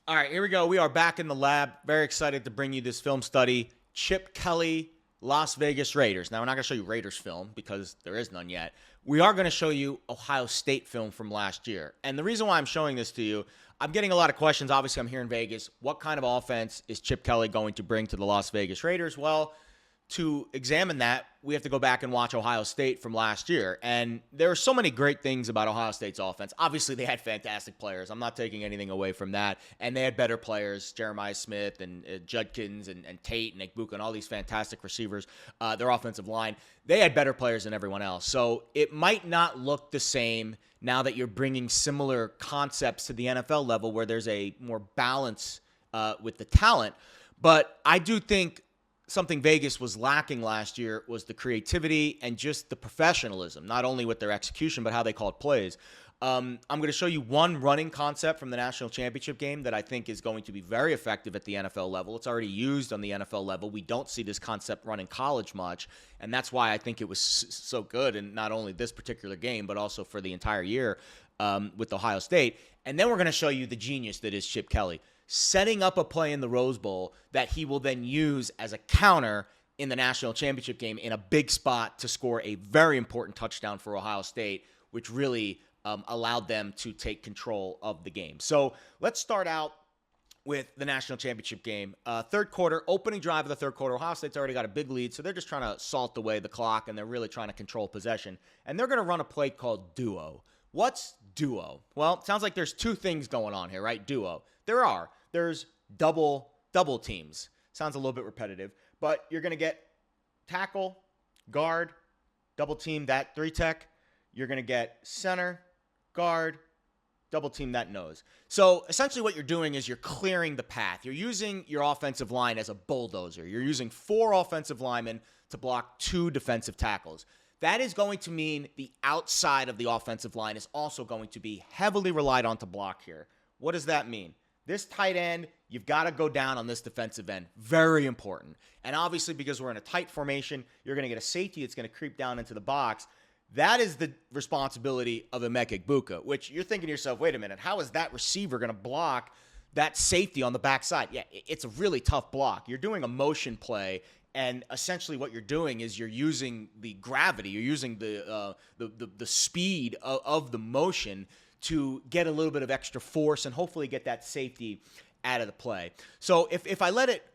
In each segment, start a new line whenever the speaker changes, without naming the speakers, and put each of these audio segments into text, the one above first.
All right, here we go. We are back in the lab. Very excited to bring you this film study. Chip Kelly, Las Vegas Raiders. Now, we're not going to show you Raiders film because there is none yet. We are going to show you Ohio State film from last year. And the reason why I'm showing this to you, I'm getting a lot of questions. Obviously, I'm here in Vegas. What kind of offense is Chip Kelly going to bring to the Las Vegas Raiders? Well, to examine that, we have to go back and watch Ohio State from last year. And there are so many great things about Ohio State's offense. Obviously, they had fantastic players. I'm not taking anything away from that. And they had better players, Jeremiah Smith and Judkins and Tate and Egbuka and all these fantastic receivers. Their offensive line, they had better players than everyone else. So it might not look the same now that you're bringing similar concepts to the NFL level where there's a more balance with the talent. But I do think something Vegas was lacking last year was the creativity and just the professionalism, not only with their execution, but how they called plays. I'm going to show you one running concept from the national championship game that I think is going to be very effective at the NFL level. It's already used on the NFL level. We don't see this concept run in college much, and that's why I think it was so good in not only this particular game, but also for the entire year with Ohio State. And then we're going to show you the genius that is Chip Kelly, setting up a play in the Rose Bowl that he will then use as a counter in the national championship game in a big spot to score a very important touchdown for Ohio State, which really allowed them to take control of the game. So let's start out with the national championship game. Third quarter, opening drive of the third quarter. Ohio State's already got a big lead, so they're just trying to salt away the clock, and they're really trying to control possession. And they're going to run a play called duo. What's duo? Well, it sounds like there's two things going on here, right? Duo. There are. There's double teams. Sounds a little bit repetitive, but you're going to get tackle, guard, double team that three tech. You're going to get center, guard, double team that nose. So essentially what you're doing is you're clearing the path. You're using your offensive line as a bulldozer. You're using 4 offensive linemen to block 2 defensive tackles. That is going to mean the outside of the offensive line is also going to be heavily relied on to block here. What does that mean? This tight end, you've got to go down on this defensive end. Very important. And obviously, because we're in a tight formation, you're going to get a safety that's going to creep down into the box. That is the responsibility of Emeka Egbuka, which you're thinking to yourself, wait a minute, how is that receiver going to block that safety on the backside? Yeah, it's a really tough block. You're doing a motion play, and essentially what you're doing is you're using the gravity, you're using the speed of the motion to get a little bit of extra force and hopefully get that safety out of the play. So if I let it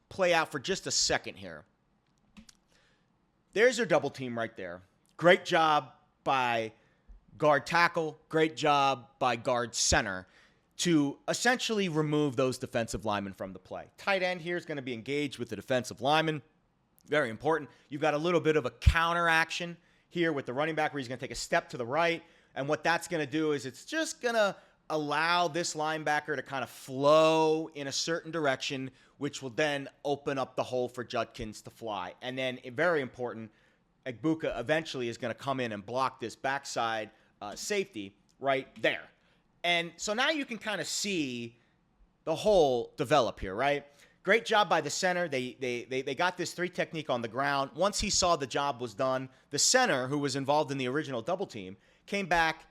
play out for just a second here, there's your double team right there. Great job by guard tackle, great job by guard center to essentially remove those defensive linemen from the play. Tight end here is going to be engaged with the defensive lineman. Very important. You've got a little bit of a counter action here with the running back where he's going to take a step to the right. And what that's going to do is it's just going to allow this linebacker to kind of flow in a certain direction, which will then open up the hole for Judkins to fly. And then, very important, Egbuka eventually is going to come in and block this backside safety right there. And so now you can kind of see the hole develop here, right? Great job by the center. They got this 3 technique on the ground. Once he saw the job was done, the center, who was involved in the original double team, came back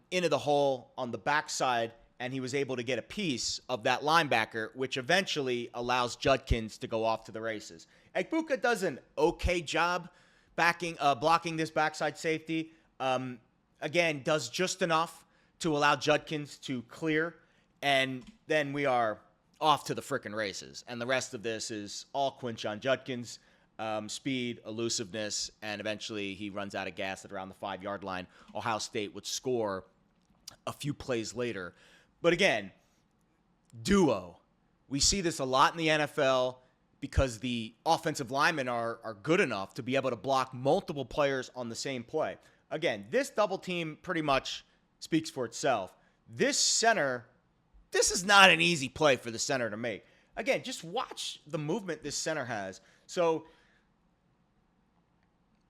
into the hole on the backside, and he was able to get a piece of that linebacker, which eventually allows Judkins to go off to the races. Egbuka does an okay job blocking this backside safety. Again, does just enough to allow Judkins to clear, and then we are off to the frickin' races. And the rest of this is all Quinshon Judkins. Speed, elusiveness, and eventually he runs out of gas at around the 5-yard line. Ohio State would score a few plays later. But again, duo. We see this a lot in the NFL because the offensive linemen are good enough to be able to block multiple players on the same play. Again, this double team pretty much speaks for itself. This center, this is not an easy play for the center to make. Again, just watch the movement this center has. So,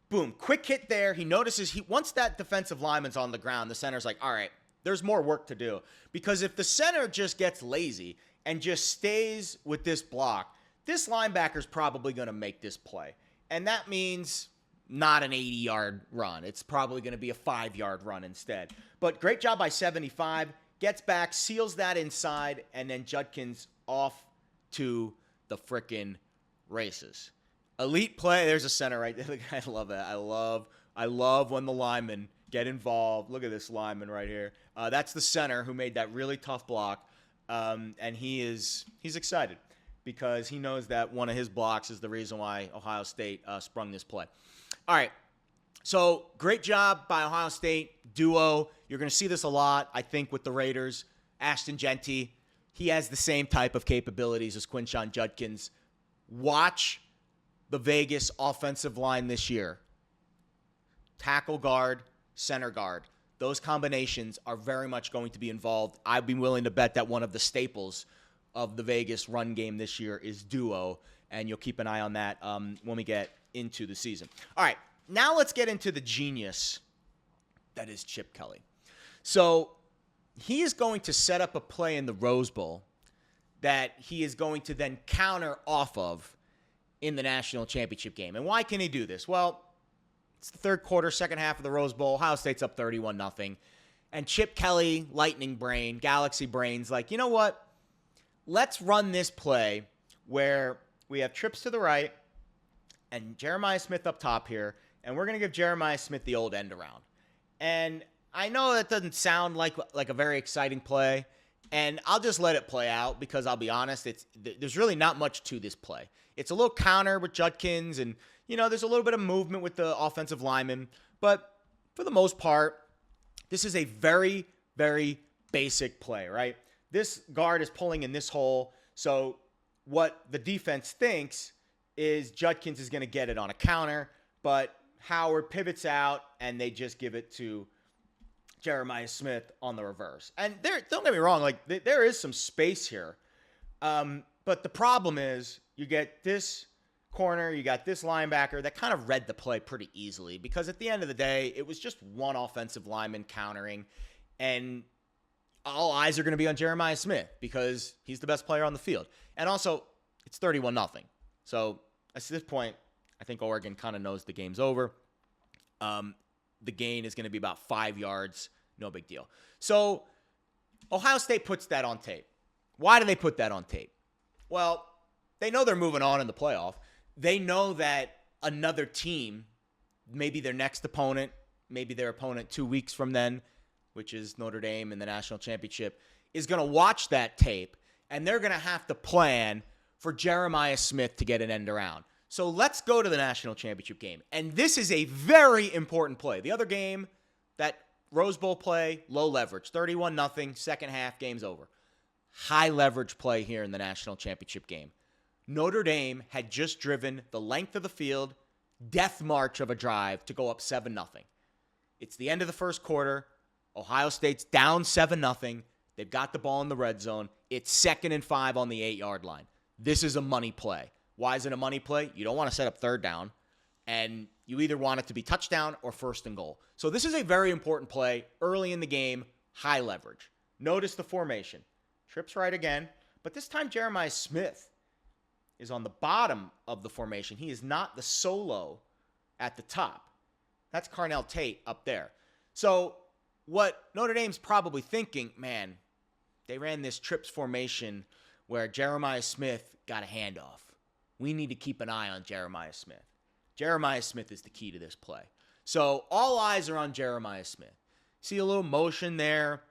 boom, quick hit there. He notices once that defensive lineman's on the ground, the center's like, all right, there's more work to do. Because if the center just gets lazy and just stays with this block, this linebacker's probably going to make this play. And that means not an 80-yard run. It's probably going to be a 5-yard run instead. But great job by 75. gets back, seals that inside, and then Judkins off to the frickin' races. Elite play. There's a center right there. I love that. I love when the linemen get involved. Look at this lineman right here. That's the center who made that really tough block, and he's excited because he knows that one of his blocks is the reason why Ohio State sprung this play. All right. So great job by Ohio State duo. You're going to see this a lot, I think, with the Raiders. Ashton Jeanty, he has the same type of capabilities as Quinshon Judkins. Watch the Vegas offensive line this year. Tackle guard, center guard. Those combinations are very much going to be involved. I'd be willing to bet that one of the staples of the Vegas run game this year is duo, and you'll keep an eye on that when we get into the season. All right, now let's get into the genius that is Chip Kelly. So he is going to set up a play in the Rose Bowl that he is going to then counter off of in the national championship game. And why can he do this? Well, it's the third quarter, second half of the Rose Bowl. Ohio State's up 31-0. And Chip Kelly, lightning brain, galaxy brains, like, you know what? Let's run this play where we have trips to the right and Jeremiah Smith up top here, and we're going to give Jeremiah Smith the old end around. And I know that doesn't sound like a very exciting play, and I'll just let it play out because I'll be honest, there's really not much to this play. It's a little counter with Judkins, and there's a little bit of movement with the offensive lineman, but for the most part, this is a very, very basic play, right? This guard is pulling in this hole, so what the defense thinks is Judkins is going to get it on a counter, but Howard pivots out, and they just give it to Jeremiah Smith on the reverse. And don't get me wrong, like there is some space here, but the problem is you get this corner, you got this linebacker that kind of read the play pretty easily because at the end of the day, it was just one offensive lineman countering, and all eyes are going to be on Jeremiah Smith because he's the best player on the field. And also, it's 31-0. So at this point, I think Oregon kind of knows the game's over. The gain is going to be about 5 yards. No big deal. So Ohio State puts that on tape. Why do they put that on tape? Well, they know they're moving on in the playoff. They know that another team, maybe their next opponent, maybe their opponent 2 weeks from then, which is Notre Dame in the national championship, is going to watch that tape, and they're going to have to plan for Jeremiah Smith to get an end around. So let's go to the national championship game. And this is a very important play. The other game, that Rose Bowl play, low leverage, 31-0, second half, game's over. High leverage play here in the national championship game. Notre Dame had just driven the length of the field, death march of a drive to go up 7-0. It's the end of the first quarter. Ohio State's down 7-0. They've got the ball in the red zone. It's 2nd and 5 on the 8-yard line. This is a money play. Why is it a money play? You don't want to set up third down, and you either want it to be touchdown or 1st and goal. So this is a very important play early in the game, high leverage. Notice the formation. Trips right again, but this time Jeremiah Smith is on the bottom of the formation. He is not the solo at the top. That's Carnell Tate up there. So what Notre Dame's probably thinking, man, they ran this trips formation where Jeremiah Smith got a handoff. We need to keep an eye on Jeremiah Smith. Jeremiah Smith is the key to this play. So all eyes are on Jeremiah Smith. See a little motion there.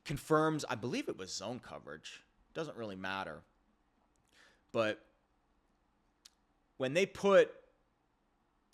Confirms, I believe it was zone coverage. Doesn't really matter. But when they put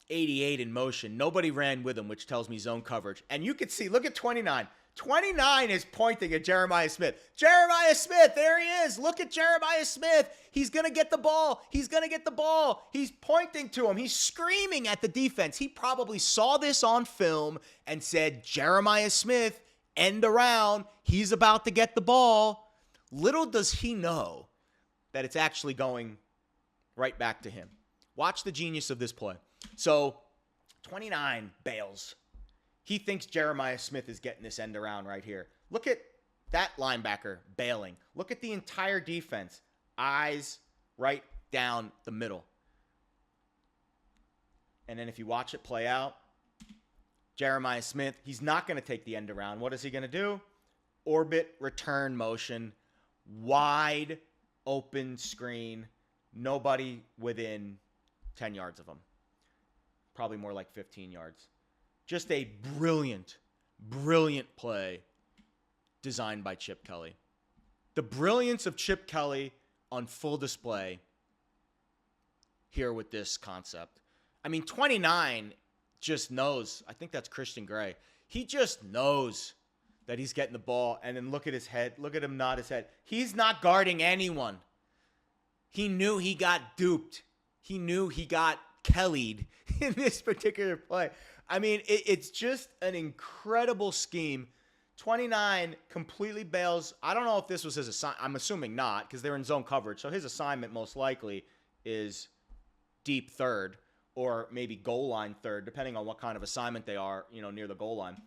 88 in motion, nobody ran with him, which tells me zone coverage. And you can see, look at 29. 29 is pointing at Jeremiah Smith. Jeremiah Smith, there he is. Look at Jeremiah Smith. He's going to get the ball. He's going to get the ball. He's pointing to him. He's screaming at the defense. He probably saw this on film and said, Jeremiah Smith, end around. He's about to get the ball. Little does he know that it's actually going right back to him. Watch the genius of this play. So 29 bails. He thinks Jeremiah Smith is getting this end around right here. Look at that linebacker bailing. Look at the entire defense. Eyes right down the middle. And then if you watch it play out, Jeremiah Smith, he's not going to take the end around. What is he going to do? orbit return motion, wide open screen, nobody within 10 yards of him. Probably more like 15 yards. Just a brilliant, brilliant play designed by Chip Kelly. The brilliance of Chip Kelly on full display here with this concept. I mean, 29 just knows. I think that's Christian Gray. He just knows that he's getting the ball, and then look at his head. Look at him nod his head. He's not guarding anyone. He knew he got duped. He knew he got Kelly'd in this particular play. I mean, it's just an incredible scheme. 29 completely bails. I don't know if this was his assignment. I'm assuming not, because they're in zone coverage. So his assignment most likely is deep third or maybe goal line third, depending on what kind of assignment they are, near the goal line.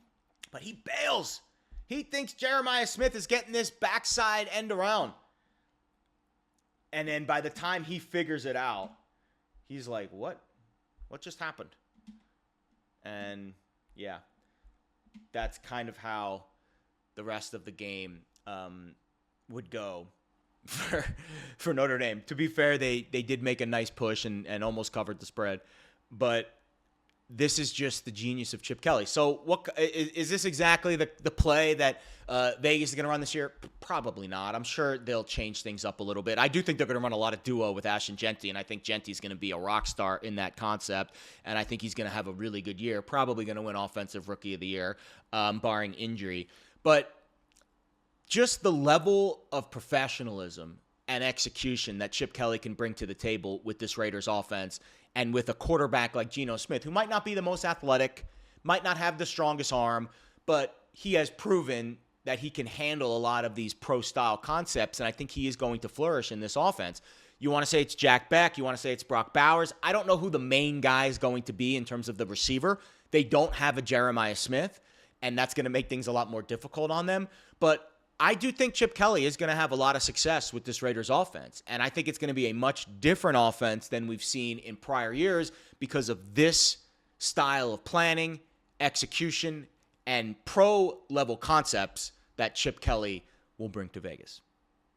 But he bails. He thinks Jeremiah Smith is getting this backside end around. And then by the time he figures it out, he's like, what? What just happened? And yeah, that's kind of how the rest of the game would go for Notre Dame. To be fair, they did make a nice push and almost covered the spread. But this is just the genius of Chip Kelly. So what is this exactly the play that Vegas is going to run this year? Probably not. I'm sure they'll change things up a little bit. I do think they're going to run a lot of duo with Ashton Jeanty, and I think Jeanty's going to be a rock star in that concept, and I think he's going to have a really good year, probably going to win Offensive Rookie of the Year, barring injury. But just the level of professionalism and execution that Chip Kelly can bring to the table with this Raiders offense, and with a quarterback like Geno Smith, who might not be the most athletic, might not have the strongest arm, but he has proven that he can handle a lot of these pro-style concepts, and I think he is going to flourish in this offense. You want to say it's Jack Beck, you want to say it's Brock Bowers. I don't know who the main guy is going to be in terms of the receiver. They don't have a Jeremiah Smith, and that's going to make things a lot more difficult on them. But I do think Chip Kelly is going to have a lot of success with this Raiders offense, and I think it's going to be a much different offense than we've seen in prior years because of this style of planning, execution, and pro-level concepts that Chip Kelly will bring to Vegas.